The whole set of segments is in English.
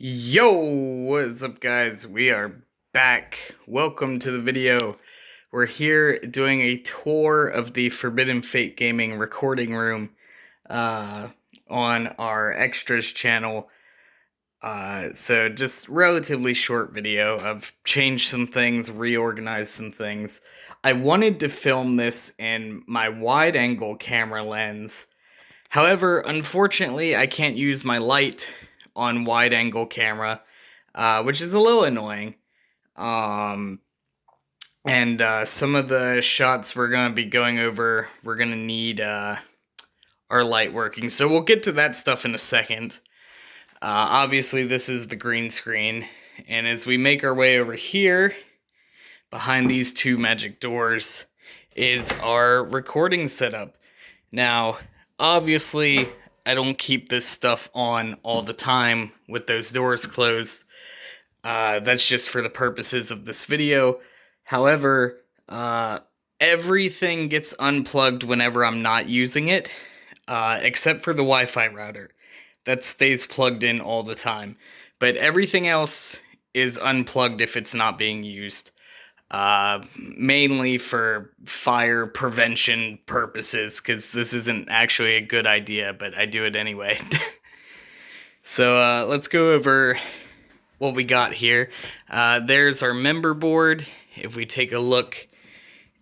Yo, what's up guys? We are back. Welcome to the video. We're here doing a tour of the Forbidden Fate Gaming recording room on our extras channel. So just relatively short video. I've changed some things, reorganized some things. I wanted to film this in my wide angle camera lens. However, unfortunately, I can't use my light on wide angle camera, which is a little annoying. And some of the shots we're going to be going over, we're going to need our light working. So we'll get to that stuff in a second. Obviously, this is the green screen. And as we make our way over here, behind these two magic doors, is our recording setup. Now, obviously, I don't keep this stuff on all the time with those doors closed. That's just for the purposes of this video. However, everything gets unplugged whenever I'm not using it, except for the Wi-Fi router. That stays plugged in all the time. But everything else is unplugged if it's not being used. Mainly for fire prevention purposes, because this isn't actually a good idea, but I do it anyway. So let's go over what we got here. There's our member board. If we take a look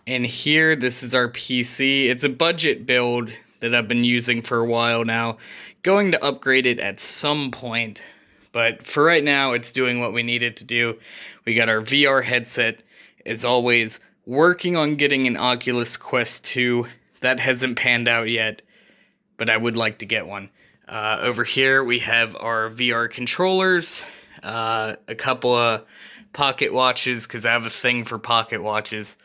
in here, this is our PC. It's a budget build that I've been using for a while now. Going to upgrade it at some point, but for right now, it's doing what we need it to do. We got our VR headset. As always, working on getting an Oculus Quest 2. That hasn't panned out yet, but I would like to get one. Over here, we have our VR controllers, a couple of pocket watches, because I have a thing for pocket watches.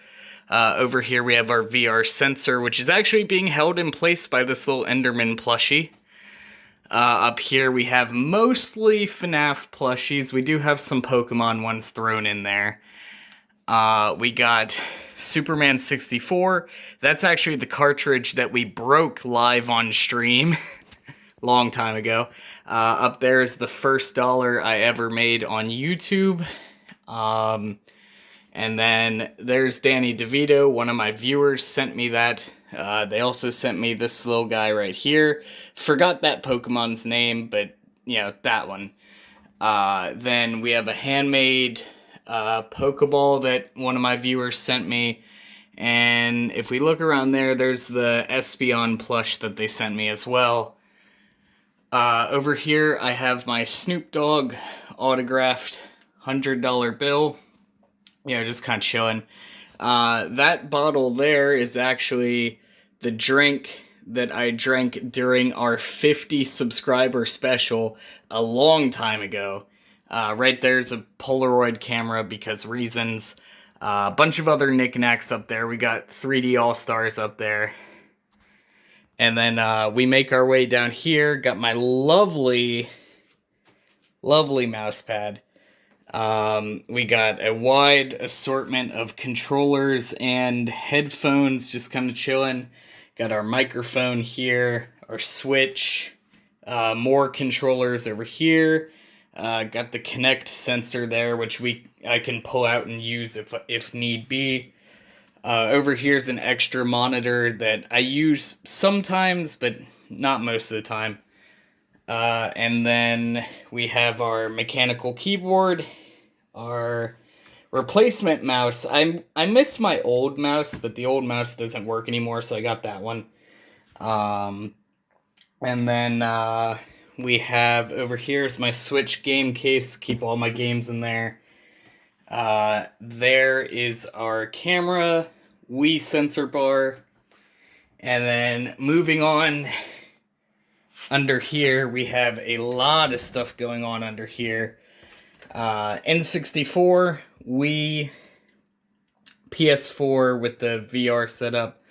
Over here, we have our VR sensor, which is actually being held in place by this little Enderman plushie. Up here, we have mostly FNAF plushies. We do have some Pokemon ones thrown in there. We got Superman 64. That's actually the cartridge that we broke live on stream long time ago. Up there is the first dollar I ever made on YouTube. And then there's Danny DeVito. One of my viewers sent me that. They also sent me this little guy right here. Forgot that Pokemon's name, but, you know, that one. Then we have a handmade Pokeball that one of my viewers sent me. And if we look around there, there's the Espeon plush that they sent me as well. Over here, I have my Snoop Dogg autographed $100 bill. Yeah, just kind of chilling. That bottle there is actually the drink that I drank during our 50 subscriber special a long time ago. Right there's a Polaroid camera because reasons. A bunch of other knickknacks up there. We got 3D All-Stars up there. And then we make our way down here. Got my lovely, lovely mouse pad. We got a wide assortment of controllers and headphones, just kind of chilling. Got our microphone here, our switch, more controllers over here. Got the Kinect sensor there, which I can pull out and use if need be. Over here's an extra monitor that I use sometimes, but not most of the time. And then we have our mechanical keyboard, our replacement mouse. I miss my old mouse, but the old mouse doesn't work anymore, so I got that one. And then we have over here is my Switch game case. Keep all my games in there. There is our camera, Wii sensor bar. And then moving on, under here, we have a lot of stuff going on under here. N64, Wii, PS4 with the VR setup,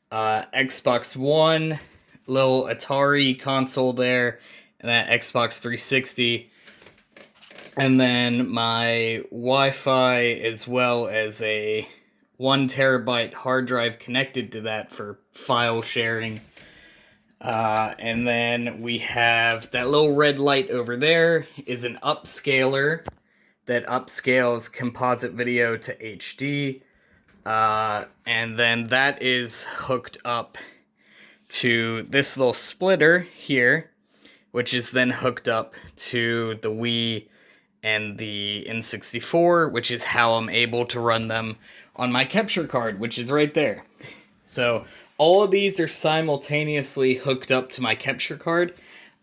Xbox One, little Atari console there, and that Xbox 360. And then my Wi-Fi as well as a 1 terabyte hard drive connected to that for file sharing. And then we have that little red light over there is an upscaler that upscales composite video to HD. And then that is hooked up to this little splitter here, which is then hooked up to the Wii and the N64, which is how I'm able to run them on my capture card, which is right there. So all of these are simultaneously hooked up to my capture card.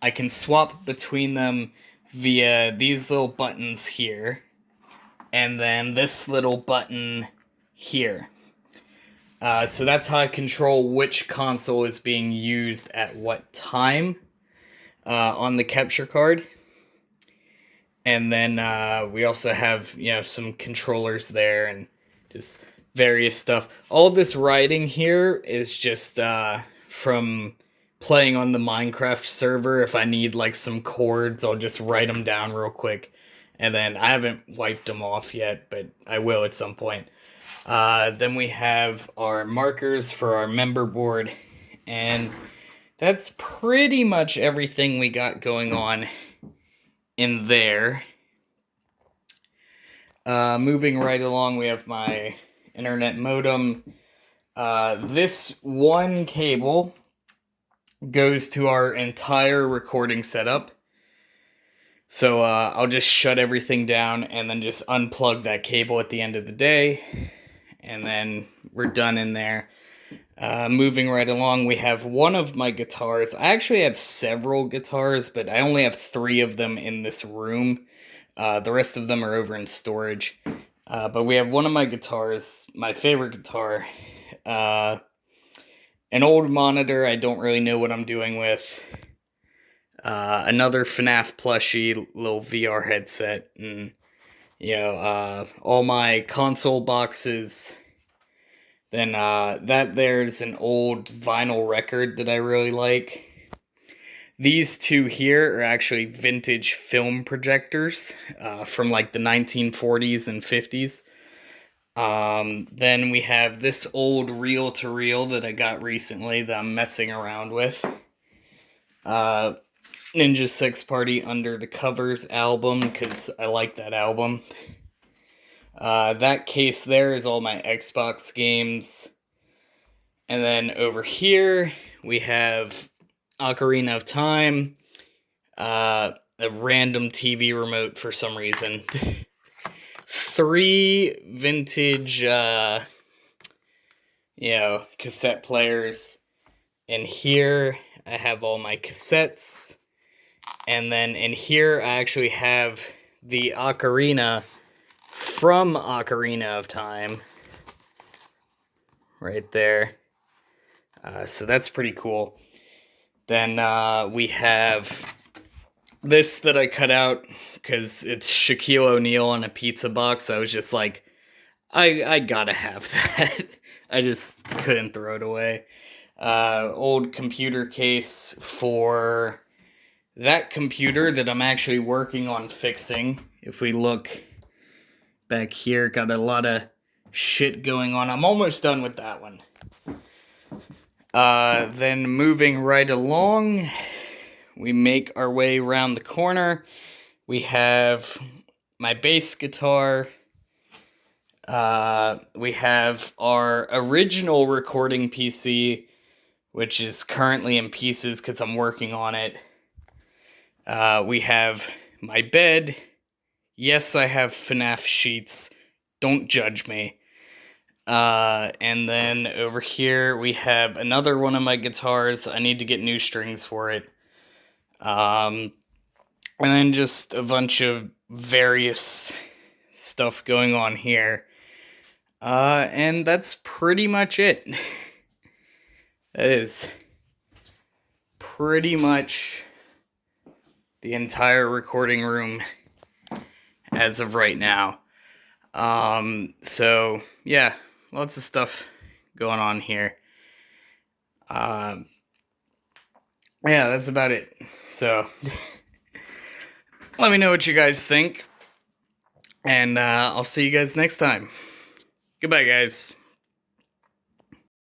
I can swap between them via these little buttons here, and then this little button here. So that's how I control which console is being used at what time on the capture card. And then we also have, some controllers there and just various stuff. All this writing here is just from playing on the Minecraft server. If I need like some chords, I'll just write them down real quick. And then I haven't wiped them off yet, but I will at some point. Then we have our markers for our member board. And that's pretty much everything we got going on in there. Moving right along, we have my internet modem. This one cable goes to our entire recording setup. So I'll just shut everything down and then just unplug that cable at the end of the day. And then we're done in there. Moving right along, we have one of my guitars. I actually have several guitars, but I only have 3 of them in this room. The rest of them are over in storage. But we have one of my guitars, my favorite guitar. An old monitor I don't really know what I'm doing with. Another FNAF plushie, little VR headset. And, all my console boxes. Then there's an old vinyl record that I really like. These two here are actually vintage film projectors from like the 1940s and 50s. Then we have this old reel-to-reel that I got recently that I'm messing around with. Ninja Six Party Under the Covers album, because I like that album. That case there is all my Xbox games. And then over here, we have Ocarina of Time, a random TV remote for some reason, 3 vintage, cassette players, and here I have all my cassettes, and then in here I actually have the ocarina from Ocarina of Time, right there, so that's pretty cool. Then we have this that I cut out because it's Shaquille O'Neal on a pizza box. I was just like, I gotta have that. I just couldn't throw it away. Old computer case for that computer that I'm actually working on fixing. If we look back here, got a lot of shit going on. I'm almost done with that one. Then moving right along, we make our way around the corner. We have my bass guitar. We have our original recording PC, which is currently in pieces because I'm working on it. We have my bed. Yes, I have FNAF sheets. Don't judge me. And then over here we have another one of my guitars. I need to get new strings for it. And then just a bunch of various stuff going on here. And that's pretty much it. That is pretty much the entire recording room as of right now. So yeah, lots of stuff going on here. Yeah, that's about it. So let me know what you guys think, and I'll see you guys next time. Goodbye, guys.